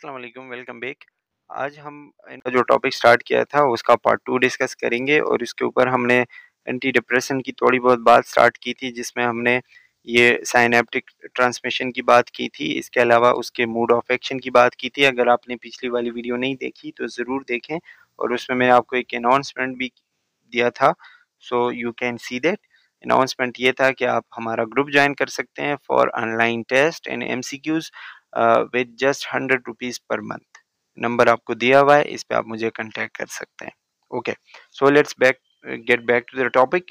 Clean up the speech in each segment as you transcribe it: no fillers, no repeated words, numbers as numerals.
अस्सलाम वालेकुम, welcome back. आज हम इनका जो टॉपिक स्टार्ट किया था उसका पार्ट 2 डिस्कस करेंगे और इसके ऊपर हमने एंटी डिप्रेशन की थोड़ी बहुत बात स्टार्ट की थी, जिसमें हमने ये साइनेप्टिक ट्रांसमिशन की बात की थी। इसके अलावा उसके मोड ऑफ एक्शन की बात की थी। अगर आपने पिछली वाली वीडियो नहीं देखी तो ज़रूर देखें, और उसमें मैंने आपको एक अनाउंसमेंट भी दिया था, so you can see that. Announcement ये था कि आप हमारा ग्रुप ज्वाइन कर सकते हैं for online test and MCQs with just 100 rupees per month. Number आपको दिया हुआ है, इस पे आप मुझे कांटेक्ट कर सकते हैं। Okay, so let's get back to the topic.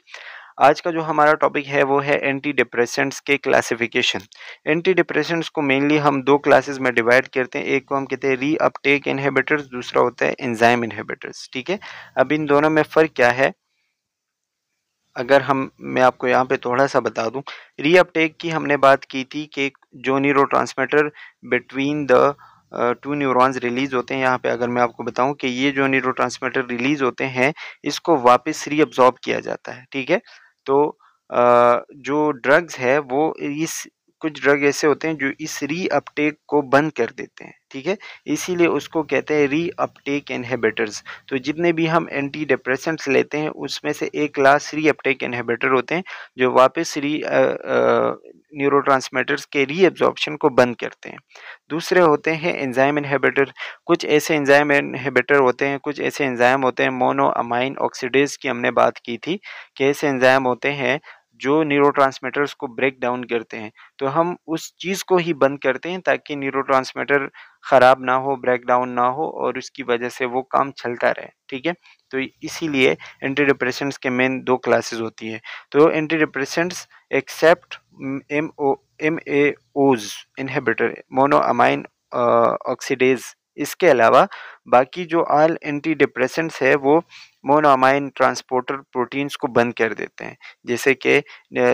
आज का जो हमारा टॉपिक है वो है एंटी डिप्रेसेंट्स के क्लासिफिकेशन। एंटी डिप्रेसेंट्स को मेनली हम दो क्लासेस में डिवाइड करते हैं। एक को हम कहते हैं री अपटेक इनहिबिटर्स, दूसरा होता है एंजाइम इनहिबिटर्स। ठीक है, अब इन दोनों में फ़र्क क्या है, अगर मैं आपको यहाँ पे थोड़ा सा बता दूं। रीअपटेक की हमने बात की थी कि जो neurotransmitter between the two neurons release होते हैं। यहाँ पे अगर मैं आपको बताऊं कि ये जो न्यूरोट्रांसमीटर रिलीज होते हैं, इसको वापस रीअब्सॉर्ब किया जाता है। ठीक है, तो जो ड्रग्स है वो इस कुछ ड्रग ऐसे होते हैं जो इस रीअपटेक को बंद कर देते हैं। ठीक है, इसीलिए उसको कहते हैं रीअपटेक इनहिबिटर्स। तो जितने भी हम एंटी डिप्रेसेंट्स लेते हैं उसमें से एक क्लास रीअपटेक इनहिबिटर होते हैं, जो वापस न्यूरोट्रांसमीटर्स के रीअब्जॉर्प्शन को बंद करते हैं। दूसरे होते हैं एंजाइम इनहिबिटर। कुछ ऐसे एंजाइम इनहिबिटर होते हैं, कुछ ऐसे एंजाइम होते हैं, मोनोअमाइन ऑक्सीडेज की हमने बात की थी कि ऐसे एंजाइम होते हैं जो न्यूरोट्रांसमीटर्स को ब्रेक डाउन करते हैं। तो हम उस चीज़ को ही बंद करते हैं ताकि न्यूरोट्रांसमीटर ख़राब ना हो, ब्रेक डाउन ना हो, और उसकी वजह से वो काम चलता रहे। ठीक है, तो इसीलिए एंटी डिप्रेसेंट्स के मेन दो क्लासेस होती है। तो antidepressants except MAOs inhibitor, monoamine oxidase, इसके अलावा बाकी जो ऑल एंटी डिप्रेसेंट्स है वो मोनोअमाइन ट्रांसपोर्टर प्रोटीन्स को बंद कर देते हैं। जैसे कि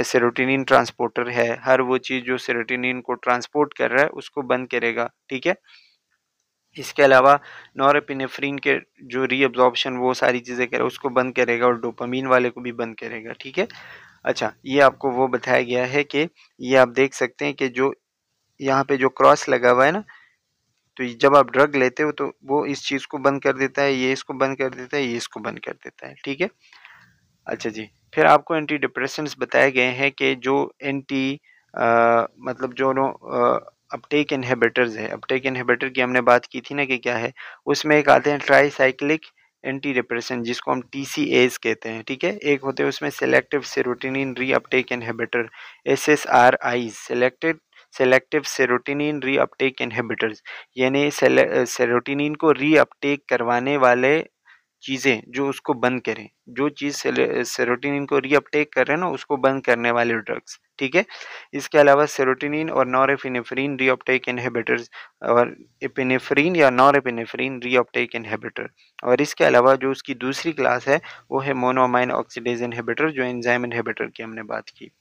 सेरोटोनिन ट्रांसपोर्टर है, हर वो चीज़ जो सेरोटोनिन को ट्रांसपोर्ट कर रहा है उसको बंद करेगा। ठीक है, इसके अलावा नॉरएपिनेफ्रिन के जो रीअब्जॉर्प्शन वो सारी चीज़ें करे उसको बंद करेगा, और डोपामीन वाले को भी बंद करेगा। ठीक है, अच्छा, ये आपको वो बताया गया है कि ये आप देख सकते हैं कि जो यहाँ पे जो क्रॉस लगा हुआ है ना, तो जब आप ड्रग लेते हो तो वो इस चीज़ को बंद कर देता है, ये इसको बंद कर देता है, ये इसको बंद कर देता है। ठीक है, अच्छा जी, फिर आपको एंटी डिप्रेसेंट्स बताए गए हैं कि जो मतलब जो अपटेक इनहिबिटर्स है। अपटेक इनहिबिटर की हमने बात की थी ना कि क्या है, उसमें एक आते हैं ट्राईसाइक्लिक एंटी डिप्रेसेंट, जिसको हम TCAs कहते हैं। ठीक है, एक होते हैं उसमें selective serotonin reuptake inhibitor, SSRIs, selective serotonin reuptake inhibitors, यानी सेरोटोनिन को रीअपटेक करवाने वाले चीज़ें जो उसको बंद करें, जो चीज़ सेरोटोनिन को रीअपटेक कर रहे हैं ना उसको बंद करने वाले ड्रग्स। ठीक है, इसके अलावा सेरोटोनिन और नॉरएपिनेफ्रिन रीअपटेक इनहिबिटर्स, और एपिनेफ्रिन या नॉरएपिनेफ्रिन रीअपटेक इनहिबिटर। और इसके अलावा जो उसकी दूसरी क्लास है वो है मोनोअमाइन ऑक्सीडेज इनहिबिटर, जो एंजाइम इनहिबिटर की हमने बात की।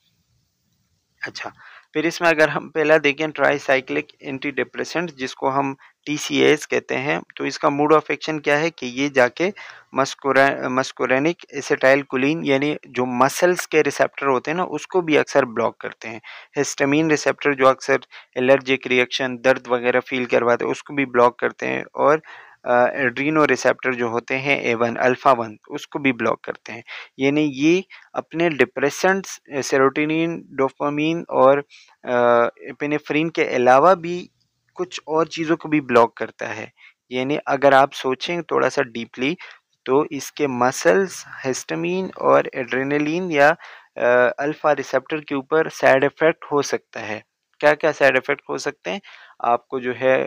अच्छा, फिर इसमें अगर हम पहला देखें ट्राईसाइक्लिक एंटी डिप्रेसेंट, जिसको हम TCAs कहते हैं, तो इसका मोड ऑफ एक्शन क्या है कि ये जाके मस्कुरेनिक एसिटाइलकोलिन यानी जो मसल्स के रिसेप्टर होते हैं ना उसको भी अक्सर ब्लॉक करते हैं। हिस्टामिन रिसेप्टर जो अक्सर एलर्जिक रिएक्शन, दर्द वगैरह फील करवाते हैं उसको भी ब्लॉक करते हैं, और एड्रीनो रिसेप्टर जो होते हैं A1 अल्फा 1 उसको भी ब्लॉक करते हैं। यानी ये अपने डिप्रेसेंट्स सेरोटोनिन, डोपामीन और एपिनेफ्रिन के अलावा भी कुछ और चीज़ों को भी ब्लॉक करता है। यानी अगर आप सोचें थोड़ा सा डीपली, तो इसके मसल्स, हिस्टामिन और एड्रेनलिन या अल्फा रिसेप्टर के ऊपर साइड इफ़ेक्ट हो सकता है। क्या-क्या साइड इफ़ेक्ट हो सकते हैं? आपको जो है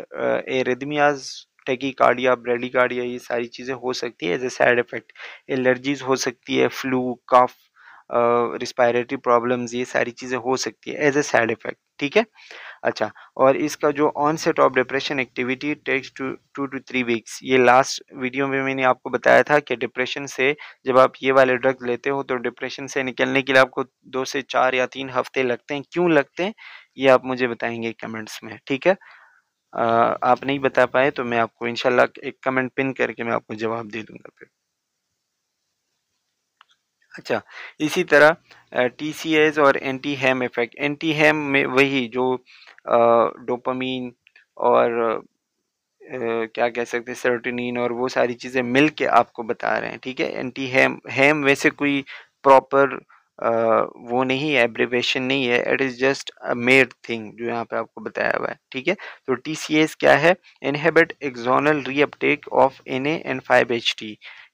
एरिथमियाज़, टैकीकार्डिया, ब्रेडिकार्डिया, ये सारी चीज़ें हो सकती है as a side effect. Allergies हो सकती है, फ्लू, कफ, रिस्पायरेटरी प्रॉब्लम्स, ये सारी चीज़ें हो सकती है एज़ अ साइड इफ़ेक्ट। ठीक है? अच्छा, और इसका जो onset of depression activity takes 2 to 3 weeks. ये लास्ट वीडियो में मैंने आपको बताया था कि डिप्रेशन से जब आप ये वाले ड्रग लेते हो तो डिप्रेशन से निकलने के लिए आपको 2 से 4 या 3 हफ्ते लगते हैं। क्यों लगते हैं? ये आप मुझे बताएँगे कमेंट्स में, ठीक है? आप नहीं बता पाए तो मैं आपको इंशाल्लाह एक कमेंट पिन करके मैं आपको जवाब दे दूँगा फिर। अच्छा, इसी तरह TCAs और एंटी हैम इफ़ेक्ट। एंटी हैम में वही जो डोपामीन और क्या कह सकते हैं, सेरोटोनिन और वो सारी चीज़ें मिल के आपको बता रहे हैं, ठीक है। एंटी हेम हेम वैसे कोई प्रॉपर वो नहीं है, एब्रिवेशन नहीं है, it is just a made thing जो यहाँ पे आपको बताया हुआ है, ठीक है। तो टीसीएस क्या है, inhibit axonal reuptake of NA and 5-HT,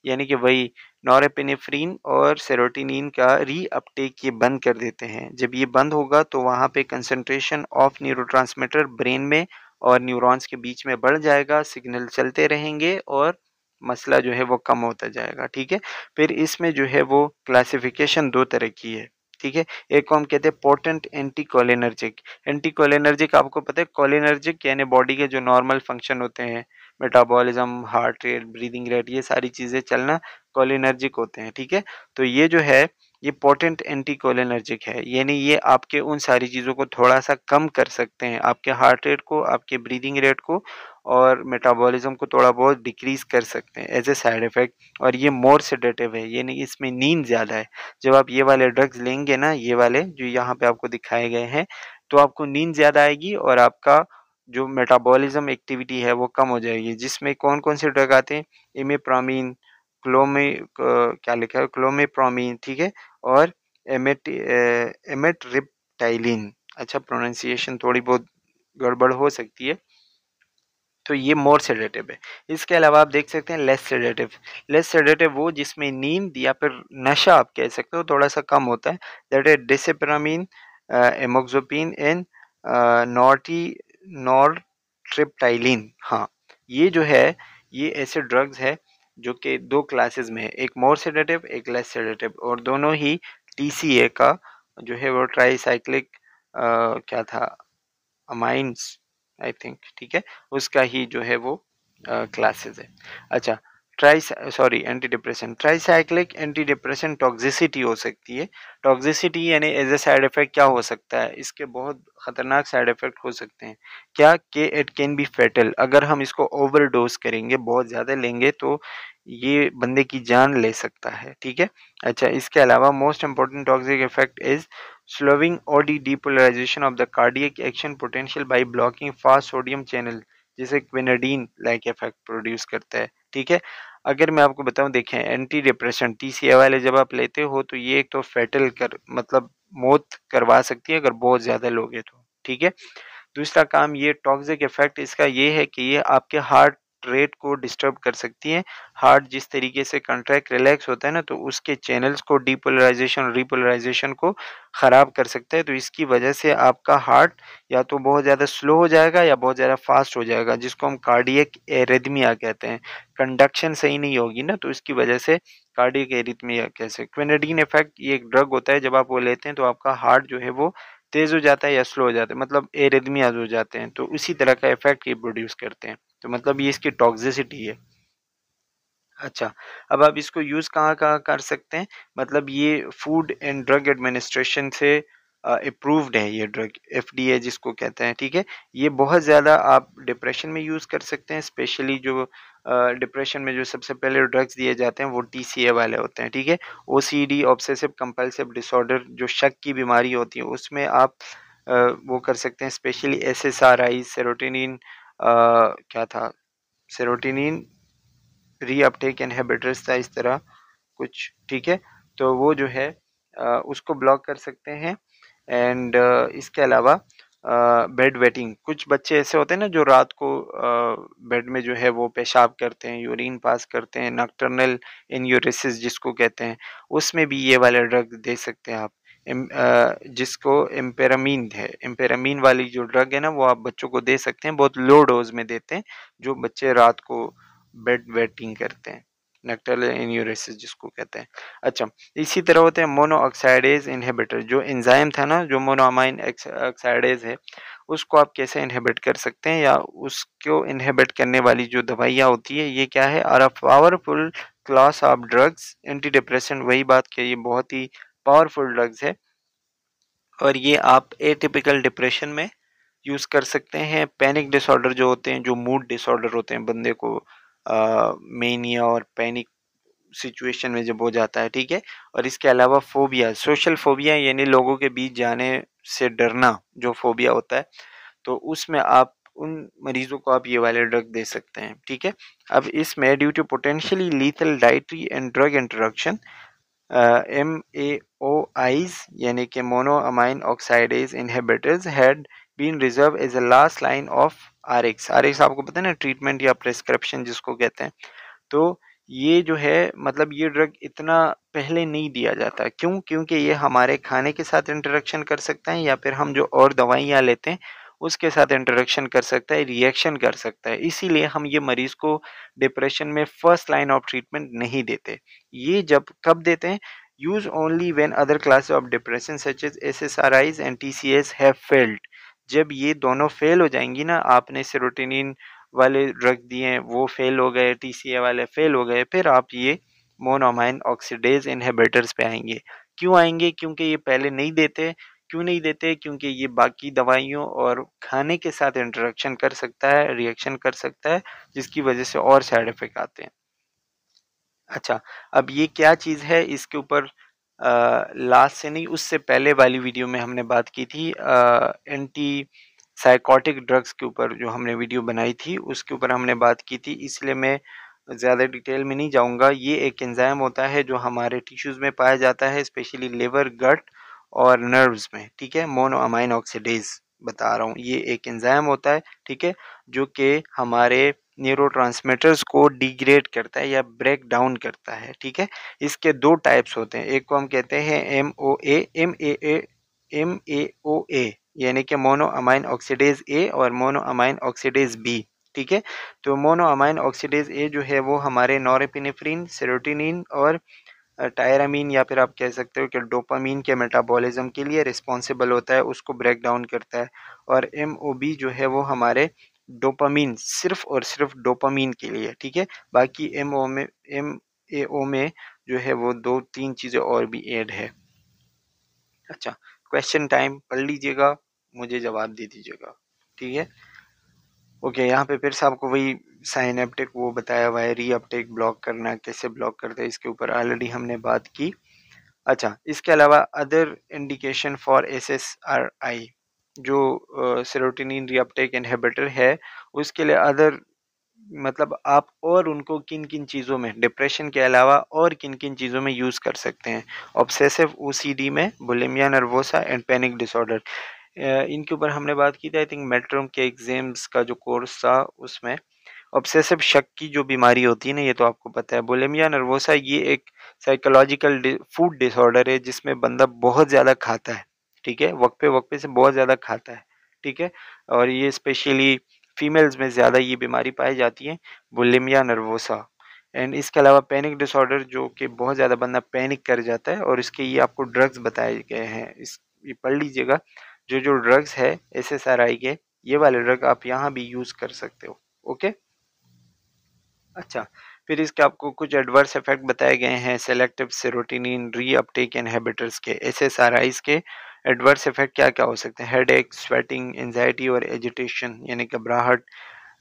यानी कि वही नॉरएपिनेफ्रिन और सेरोटोनिन का रीअपटेक ये बंद कर देते हैं। जब ये बंद होगा तो वहाँ पे कंसंट्रेशन ऑफ न्यूरोट्रांसमीटर ब्रेन में और न्यूरॉन्स के बीच में बढ़ जाएगा, सिग्नल चलते रहेंगे और मसला जो है वो कम होता जाएगा, ठीक है। फिर इसमें जो है वो क्लासिफिकेशन 2 तरह की है, ठीक है। एक को हम कहते हैं पोटेंट एंटीकोलिनर्जिक। एंटीकोलिनर्जिक आपको पता है, कोलिनर्जिक यानी बॉडी के जो नॉर्मल फंक्शन होते हैं, metabolism, heart rate, breathing rate, ये सारी चीज़ें चलना कोलिनर्जिक होते हैं, ठीक है। तो ये जो है ये पोटेंट एंटीकोलिनर्जिक है, यानी ये आपके उन सारी चीज़ों को थोड़ा-सा कम कर सकते हैं, आपके हार्ट रेट को, आपके ब्रीदिंग रेट को और मेटाबॉलिज्म को थोड़ा बहुत डिक्रीज़ कर सकते हैं एज़ अ साइड इफ़ेक्ट। और ये मोर सेडेटिव है, यानी इसमें नींद ज़्यादा है। जब आप ये वाले ड्रग्स लेंगे ना, ये वाले जो यहाँ पे आपको दिखाए गए हैं, तो आपको नींद ज़्यादा आएगी और आपका जो मेटाबॉलिज्म एक्टिविटी है वो कम हो जाएगी। जिसमें कौन-कौन से ड्रग आते हैं, इमिप्रामिन, क्या लिखा है, क्लोमिप्रामिन, ठीक है। और एमेट्रिप्टाइलिन, अच्छा प्रोनाउंसिएशन थोड़ी बहुत गड़बड़ हो सकती है। तो ये मोर सेडेटिव है। इसके अलावा आप देख सकते हैं लेस सेडेटिव। लेस सेडेटिव वो जिसमें नींद या फिर नशा आप कह सकते हो थोड़ा-सा कम होता है। That is desipramine, amoxapine and nort nortriptyline. हाँ, ये जो है, ये ऐसे ड्रग्स है जो कि 2 क्लासेस में है, एक मोर सेडेटिव, एक लेस सेडेटिव, और दोनों ही टीसीए का जो है वो ट्राइसाइक्लिक क्या था, अमाइन्स आई थिंक, ठीक है, उसका ही जो है वो क्लासेस है। अच्छा, anti depression, tricyclic anti depression toxicity हो सकती है। टॉक्सिसिटी यानी एज ए साइड इफेक्ट क्या हो सकता है, इसके बहुत खतरनाक साइड इफेक्ट हो सकते हैं। क्या कि इट कैन बी फेटल, अगर हम इसको ओवरडोज करेंगे, बहुत ज़्यादा लेंगे, तो ये बंदे की जान ले सकता है, ठीक है। अच्छा, इसके अलावा most important toxic effect is slowing OD depolarization of the cardiac action potential by blocking fast sodium channel, जिसे क्विनाडीन लाइक इफेक्ट प्रोड्यूस करता है, ठीक है। अगर मैं आपको बताऊं, देखें, एंटी डिप्रेशन टीसीए वाले जब आप लेते हो तो ये एक तो फेटल कर मतलब मौत करवा सकती है अगर बहुत ज़्यादा लोगे तो, ठीक है। दूसरा काम, ये टॉक्सिक इफेक्ट इसका ये है कि ये आपके हार्ट रेट को डिस्टर्ब कर सकती है। हार्ट जिस तरीके से कंट्रैक्ट रिलैक्स होता है ना, तो उसके चैनल्स को डीपोलराइजेशन रिपोलराइजेशन को ख़राब कर सकता है। तो इसकी वजह से आपका हार्ट या तो बहुत ज़्यादा स्लो हो जाएगा या बहुत ज़्यादा फास्ट हो जाएगा, जिसको हम कार्डियक एरिथमिया कहते हैं। कंडक्शन सही नहीं होगी ना, तो इसकी वजह से कार्डियक एरिथमिया कैसे। क्विनाडीन इफेक्ट ये एक ड्रग होता है, जब आप वो लेते हैं तो आपका हार्ट जो है वो तेज़ हो जाता है या स्लो हो जाता है, मतलब एरिथमियाज हो जाते हैं, तो उसी तरह का इफेक्ट ये प्रोड्यूस करते हैं। तो मतलब ये इसकी टॉक्सिसिटी है। अच्छा, अब आप इसको यूज़ कहाँ-कहाँ कर सकते हैं? मतलब ये फूड एंड ड्रग एडमिनिस्ट्रेशन से अप्रूव्ड है ये ड्रग, एफडीए जिसको कहते हैं, ठीक है? ये बहुत ज़्यादा आप डिप्रेशन में यूज़ कर सकते हैं, स्पेशली जो डिप्रेशन में जो सबसे पहले ड्रग्स दिए जाते हैं वो टीसीए वाले होते हैं, ठीक है? ओसीडी, ऑब्सेसिव कंपल्सिव डिसऑर्डर, जो शक की बीमारी होती है, उसमें आप वो कर सकते हैं, स्पेशली एसएसआरआई, सेरोटोनिन, क्या था? सेरोटोनिन रीअपटेक इनहिबिटर्स था, इस तरह कुछ, ठीक है। तो वो जो है उसको ब्लॉक कर सकते हैं। एंड इसके अलावा बेड वेटिंग, कुछ बच्चे ऐसे होते हैं ना जो रात को बेड में जो है वो पेशाब करते हैं, यूरिन पास करते हैं, नॉकटर्नल एन्यूरेसिस जिसको कहते हैं, उसमें भी ये वाला ड्रग दे सकते हैं आप। जिसको एम्पेरामीन है, एम्पेरामीन वाली जो ड्रग है ना, वो आप बच्चों को दे सकते हैं, बहुत लो डोज में देते हैं, जो बच्चे रात को बेड वेटिंग करते हैं, नक्टर्नल एन्यूरेसिस जिसको कहते हैं। अच्छा, इसी तरह होते हैं मोनो ऑक्साइडेज इनहिबिटर, जो एंजाइम था ना, जो मोनोअमाइन ऑक्साइडेज है, उसको आप कैसे इनहिबिट कर सकते हैं, या उसको इनहिबिट करने वाली जो दवाइयाँ होती है, ये क्या है, are a powerful class of drugs, anti depression, वही बात कि ये बहुत ही पावरफुल ड्रग्स है, और ये आप एटिपिकल डिप्रेशन में यूज़ कर सकते हैं। पैनिक डिसऑर्डर जो होते हैं, जो मूड डिसऑर्डर होते हैं, बंदे को मेनिया और पैनिक सिचुएशन में जब हो जाता है, ठीक है। और इसके अलावा फोबिया, सोशल फोबिया यानी लोगों के बीच जाने से डरना, जो फोबिया होता है, तो उसमें आप उन मरीजों को आप ये वाले ड्रग दे सकते हैं, ठीक है। अब इसमें due to potentially lethal dietary and drug interaction MAOIs यानी कि monoamine oxidase inhibitors had been reserve as a last line of RX। RX आपको पता है ना, ट्रीटमेंट या प्रिस्क्रिप्शन जिसको कहते हैं। तो ये जो है मतलब ये ड्रग इतना पहले नहीं दिया जाता, क्यों? क्योंकि ये हमारे खाने के साथ इंटरेक्शन कर सकता है या फिर हम जो और दवाइयाँ लेते हैं उसके साथ इंटरेक्शन कर सकता है, रिएक्शन कर सकता है। इसीलिए हम ये मरीज को डिप्रेशन में फर्स्ट लाइन ऑफ ट्रीटमेंट नहीं देते। ये जब कब देते हैं? Use only when other classes of depression such as SSRIs and TCS have failed. जब ये दोनों फेल हो जाएंगी ना, आपने सेरोटोनिन वाले ड्रग दिए हैं वो फेल हो गए, TCA वाले फेल हो गए, फिर आप ये मोनोअमाइन ऑक्सीडेज इनहिबिटर्स पे आएंगे। क्यों आएंगे? क्योंकि ये पहले नहीं देते। क्यों नहीं देते? क्योंकि ये बाकी दवाइयों और खाने के साथ इंटरेक्शन कर सकता है, रिएक्शन कर सकता है, जिसकी वजह से और साइड इफेक्ट आते हैं। अच्छा, अब ये क्या चीज़ है, इसके ऊपर लास्ट से नहीं उससे पहले वाली वीडियो में हमने बात की थी एंटी साइकोटिक ड्रग्स के ऊपर, जो हमने वीडियो बनाई थी उसके ऊपर हमने बात की थी, इसलिए मैं ज़्यादा डिटेल में नहीं जाऊंगा। ये एक एंजाइम होता है जो हमारे टिश्यूज़ में पाया जाता है, स्पेशली लिवर, गट और नर्व्स में, ठीक है। मोनोअमाइन ऑक्सीडेज बता रहा हूँ, ये एक एंजाइम होता है, ठीक है, जो कि हमारे न्यूरोट्रांसमीटर्स को डिग्रेड करता है या ब्रेक डाउन करता है, ठीक है। इसके दो टाइप्स होते हैं, एक को हम कहते हैं MAO ए यानी कि मोनो अमाइन ऑक्सीडेज ए और मोनो अमाइन ऑक्सीडेज बी, ठीक है। तो मोनो अमाइन ऑक्सीडेज ए जो है वो हमारे नॉरेपिनेफ्रिन, सेरोटोनिन और टायरामीन या फिर आप कह सकते हो कि डोपामीन के मेटाबॉलिज्म के लिए रिस्पॉन्सिबल होता है, उसको ब्रेक डाउन करता है। और MOB जो है वो हमारे डोपामीन, सिर्फ और सिर्फ डोपामीन के लिए, ठीक है। बाकी MAO में जो है वो दो तीन चीज़ें और भी ऐड है। अच्छा, क्वेश्चन टाइम, पढ़ लीजिएगा, मुझे जवाब दे दीजिएगा, ठीक है। ओके, यहाँ पे फिर से आपको वही साइनेप्टिक वो बताया हुआ है, रीअपटेक ब्लॉक करना कैसे ब्लॉक करते हैं, इसके ऊपर ऑलरेडी हमने बात की। अच्छा, इसके अलावा अदर इंडिकेशन फॉर SSRI जो सेरोटोनिन रीअपटेक इनहिबिटर है, उसके लिए अदर मतलब आप और उनको किन किन चीज़ों में, डिप्रेशन के अलावा और किन किन चीज़ों में यूज़ कर सकते हैं? ऑब्सेसिव OCD में, bulimia nervosa and panic disorder, इनके ऊपर हमने बात की थी आई थिंक मेट्रोम के एग्जाम्स का जो कोर्स था उसमें। ऑब्सेसिव शक की जो बीमारी होती है ना, ये तो आपको पता है। बुलिमिया नर्वोसा ये एक साइकोलॉजिकल फूड डिसऑर्डर है जिसमें बंदा बहुत ज़्यादा खाता है, ठीक है, वक्फे से बहुत ज़्यादा खाता है, ठीक है। और ये स्पेशली फीमेल्स में ज़्यादा ये बीमारी पाई जाती है, बुलिमिया नर्वोसा। एंड इसके अलावा पैनिक डिसऑर्डर, जो कि बहुत ज़्यादा बंदा पैनिक कर जाता है, और इसके ये आपको ड्रग्स बताए गए हैं, इस ये पढ़ लीजिएगा। जो जो ड्रग्स है SSRI के, ये वाले ड्रग आप यहाँ भी यूज़ कर सकते हो, ओके। अच्छा, फिर इसके आपको कुछ एडवर्स इफेक्ट बताए गए हैं सेलेक्टिव सेरोटोनिन रीअपटेक इनहिबिटर्स के, SSRIs के एडवर्स इफेक्ट क्या क्या हो सकते हैं? हेडेक, स्वेटिंग, एंजाइटी और एजिटेशन यानी घबराहट,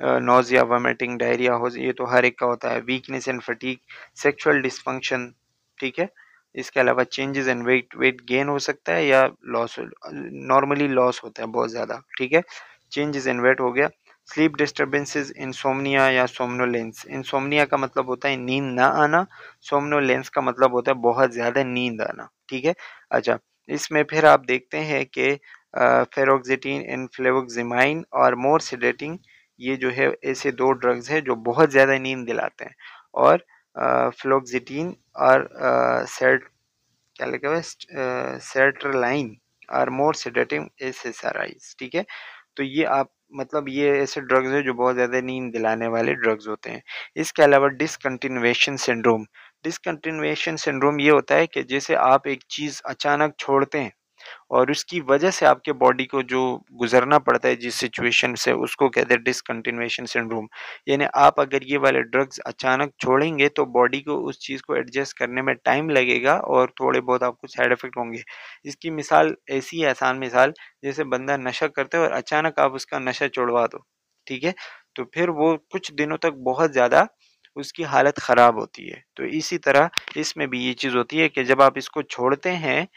नोजिया, वोमिटिंग, डायरिया हो, ये तो हर एक का होता है। Weakness and fatigue, sexual dysfunction, ठीक है। इसके अलावा changes in weight, weight gain हो सकता है या लॉस, नॉर्मली लॉस होता है बहुत ज़्यादा, ठीक है। चेंजेस इन वेट हो गया। स्लीप डिस्टर्बेंसेस, इंसोम्निया या सोमनोलेंस, इंसोम्निया का मतलब होता है नींद ना आना, सोमनोलेंस का मतलब होता है बहुत ज़्यादा नींद आना, ठीक है। अच्छा, इसमें फिर आप देखते हैं कि फेरोक्सिटीन एंड फ्लेवोक्सिमाइन और मोर सेडेटिंग, ये जो है ऐसे दो ड्रग्स हैं जो बहुत ज़्यादा नींद दिलाते हैं। और फ्लोक्सिटीन और सेट क्या लिखा हुआ है, सेट्रलाइन और मोर सेडेटिव SSRIs, ठीक है। तो ये आप मतलब ये ऐसे ड्रग्स हैं जो बहुत ज़्यादा नींद दिलाने वाले ड्रग्स होते हैं। इसके अलावा डिसकंटिन्यूएशन सिंड्रोम, डिसकंटिन्यूएशन सिंड्रोम ये होता है कि जैसे आप एक चीज़ अचानक छोड़ते हैं और उसकी वजह से आपके बॉडी को जो गुजरना पड़ता है जिस सिचुएशन से, उसको कहते हैं डिसकंटिन्यूएशन सिंड्रोम। यानी आप अगर ये वाले ड्रग्स अचानक छोड़ेंगे तो बॉडी को उस चीज़ को एडजस्ट करने में टाइम लगेगा और थोड़े बहुत आपको साइड इफेक्ट होंगे। इसकी मिसाल ऐसी है, आसान मिसाल, जैसे बंदा नशा करता है और अचानक आप उसका नशा छुड़वा दो, ठीक है, तो फिर वो कुछ दिनों तक बहुत ज़्यादा उसकी हालत ख़राब होती है। तो इसी तरह इसमें भी ये चीज़ होती है कि जब आप इसको छोड़ते हैं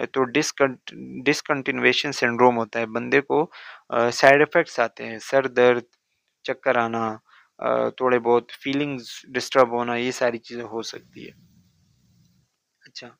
तो डिसकंटिन्यूएशन सिंड्रोम होता है। बंदे को साइड इफ़ेक्ट्स आते हैं, सर दर्द, चक्कर आना, थोड़े बहुत फीलिंग्स डिस्टर्ब होना, ये सारी चीज़ें हो सकती है। अच्छा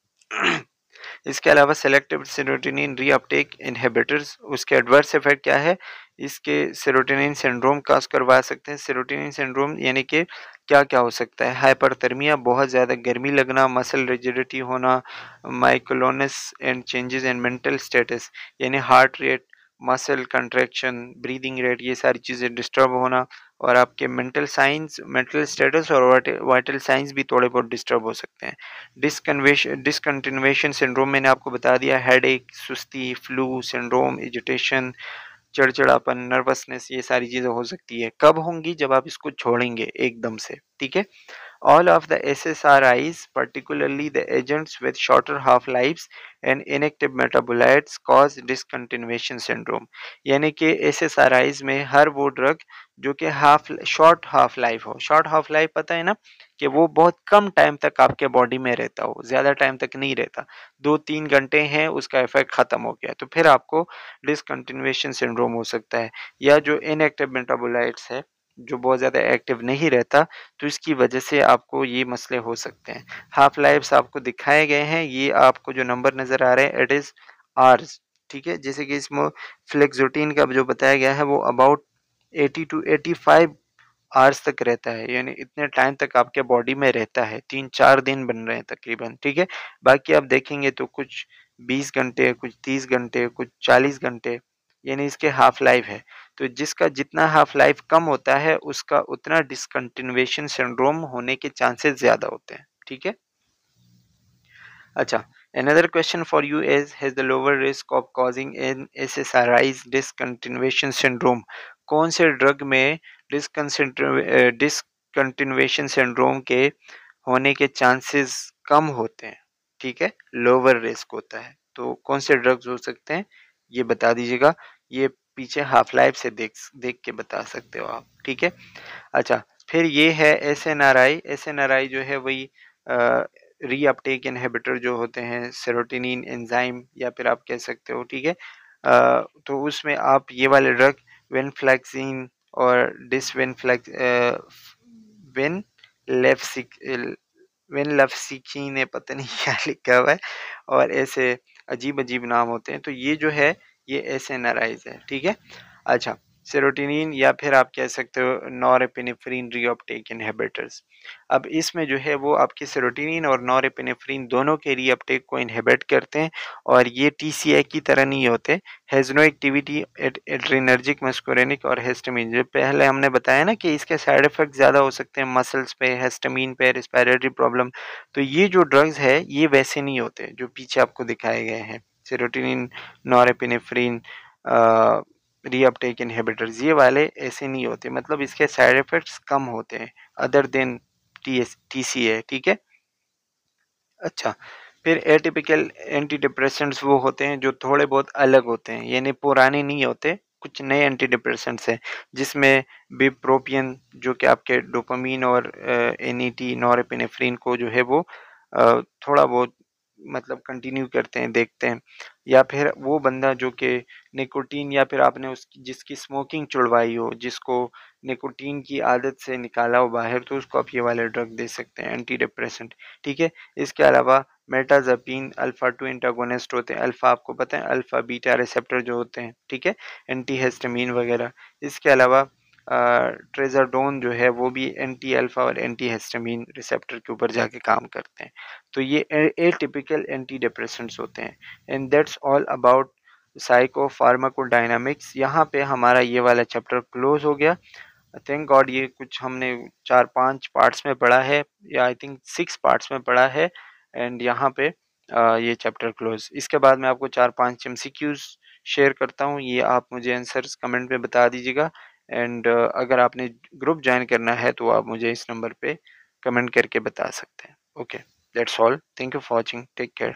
इसके अलावा सेलेक्टिव सेरोटोनिन रीअपटेक इनहिबिटर्स, उसके एडवर्स इफेक्ट क्या है? इसके सेरोटोनिन सिंड्रोम काज करवा सकते हैं। सेरोटोनिन सिंड्रोम यानी कि क्या-क्या हो सकता है? हाइपरथर्मिया, बहुत ज़्यादा गर्मी लगना, मसल रिजिडिटी होना, myoclonus and changes in mental status यानी heart rate, muscle contraction, breathing rate, ये सारी चीज़ें डिस्टर्ब होना और आपके मेंटल साइंस, मेंटल स्टेटस और वाइटल साइंस भी थोड़े बहुत डिस्टर्ब हो सकते हैं। डिसकंटिन्यूएशन सिंड्रोम मैंने आपको बता दिया, हेडेक, सुस्ती, फ्लू सिंड्रोम, एजिटेशन, चिड़चिड़ापन, नर्वसनेस, ये सारी चीज़ें हो सकती है। कब होंगी? जब आप इसको छोड़ेंगे एकदम से, ठीक है? All of the SSRIs, particularly the agents with shorter half-lives and inactive metabolites, cause discontinuation syndrome. यानी कि SSRIs में हर वो ड्रग जो कि शॉर्ट हाफ लाइफ हो। शॉर्ट हाफ लाइफ पता है ना कि वो बहुत कम टाइम तक आपके बॉडी में रहता हो, ज़्यादा टाइम तक नहीं रहता। 2-3 घंटे हैं, उसका इफेक्ट खत्म हो गया, तो फिर आपको डिसकंटिन्यूएशन सिंड्रोम हो सकता है। या जो इनएक्टिव मेटाबोलाइट्स है, जो बहुत ज़्यादा एक्टिव नहीं रहता, तो इसकी वजह से आपको ये मसले हो सकते हैं। हाफ लाइव्स आपको दिखाए गए हैं, ये आपको जो नंबर नज़र आ रहे हैं इट इज़ आवर्स, ठीक है? जैसे कि इसमें फ्लेक्सोटिन का जो बताया गया है वो अबाउट 80 टू 85 आवर्स तक रहता है, यानी इतने टाइम तक आपके बॉडी में रहता है, 3-4 दिन बन रहे हैं तकरीबन, ठीक है? बाकी आप देखेंगे तो कुछ 20 घंटे, कुछ 30 घंटे, कुछ 40 घंटे, यानी इसके हाफ लाइफ है। तो जिसका जितना हाफ लाइफ कम होता है, उसका उतना डिसकंटिन्यूएशन सिंड्रोम होने के चांसेस ज़्यादा होते हैं, ठीक है? अच्छा, another question for you is, has the lower risk of causing an SSRI's discontinuation syndrome? कौन से ड्रग में डिसकंटिन्यूएशन सिंड्रोम के होने के चांसेस कम होते हैं? ठीक है, लोअर रिस्क होता है। तो कौन से ड्रग्स हो सकते हैं? ये बता दीजिएगा। ये पीछे हाफ लाइफ से देख देख के बता सकते हो आप, ठीक है? अच्छा, फिर ये है एसएनआरआई। एसएनआरआई जो है वही रीअपटेक इनहिबिटर जो होते हैं, सेरोटोनिन एंजाइम या फिर आप कह सकते हो, ठीक है? तो उसमें आप ये वाले ड्रग वेनफ्लैक्सीन और वेनलेफ्सिक वेनलेफ्सिकीन है, पता नहीं क्या लिखा हुआ है और ऐसे अजीब-अजीब नाम होते हैं। तो ये जो है ये एसएनआरआईज़ है, ठीक है? अच्छा, सेरोटोनिन या फिर आप कह सकते हो नॉरएपिनेफ्रिन रीअपटेक इनहिबिटर्स। अब इसमें जो है वो आपके सेरोटोनिन और नॉरएपिनेफ्रिन दोनों के रीअपटेक को इनहिबिट करते हैं और ये टीसीए की तरह नहीं होते। Has no activity adrenergic, muscarinic और हिस्टामिन। जो पहले हमने बताया ना कि इसके साइड इफेक्ट ज़्यादा हो सकते हैं मसल्स पे, हिस्टामिन पे, रिस्पिरेटरी प्रॉब्लम। तो ये जो ड्रग्स है ये वैसे नहीं होते जो पीछे आपको दिखाए गए हैं। सेरोटोनिन, नॉरएपिनेफ्रिन, रीअपटेक इनहिबिटर्स, ये वाले ऐसे नहीं होते, मतलब इसके साइड इफेक्ट्स कम होते हैं अदर देन टीसीए, ठीक है? अच्छा, फिर एटिपिकल एंटी डिप्रेसेंट्स वो होते हैं जो थोड़े बहुत अलग होते हैं, यानी पुराने नहीं होते, कुछ नए एंटी डिप्रेसेंट्स हैं, जिसमें बिप्रोपियन जो कि आपके डोपामाइन और एनईटी नॉरएपिनेफ्रिन को जो है वो थोड़ा बहुत मतलब कंटिन्यू करते हैं, देखते हैं। या फिर वो बंदा जो कि निकोटीन या फिर आपने उसकी जिसकी स्मोकिंग छुड़वाई हो, जिसको निकोटीन की आदत से निकाला हो बाहर, तो उसको आप ये वाले ड्रग दे सकते हैं एंटी डिप्रेसेंट, ठीक है? इसके अलावा मेटाज़ापिन अल्फ़ा 2 एंटागोनिस्ट होते हैं। अल्फ़ा आपको पता है अल्फ़ा बीटा रिसेप्टर जो होते हैं, ठीक है? एंटीहिस्टामिन वगैरह। इसके अलावा ट्रेज़ाडोन जो है वो भी एंटी अल्फ़ा और एंटीहिस्टामिन रिसेप्टर के ऊपर जाके काम करते हैं। तो ये एटिपिकल एंटी डिप्रेसेंट्स होते हैं। And that's all about psychopharmacodynamics. यहाँ पे हमारा ये वाला चैप्टर क्लोज़ हो गया। थैंक गॉड ये कुछ हमने 4-5 पार्ट्स में पढ़ा है या आई थिंक 6 पार्ट्स में पढ़ा है एंड यहाँ पे ये चैप्टर क्लोज। इसके बाद मैं आपको 4-5 एमसीक्यूज शेयर करता हूँ, ये आप मुझे आंसर्स कमेंट में बता दीजिएगा एंड अगर आपने ग्रुप ज्वाइन करना है तो आप मुझे इस नंबर पे कमेंट करके बता सकते हैं। Okay, that's all, thank you for watching, take care.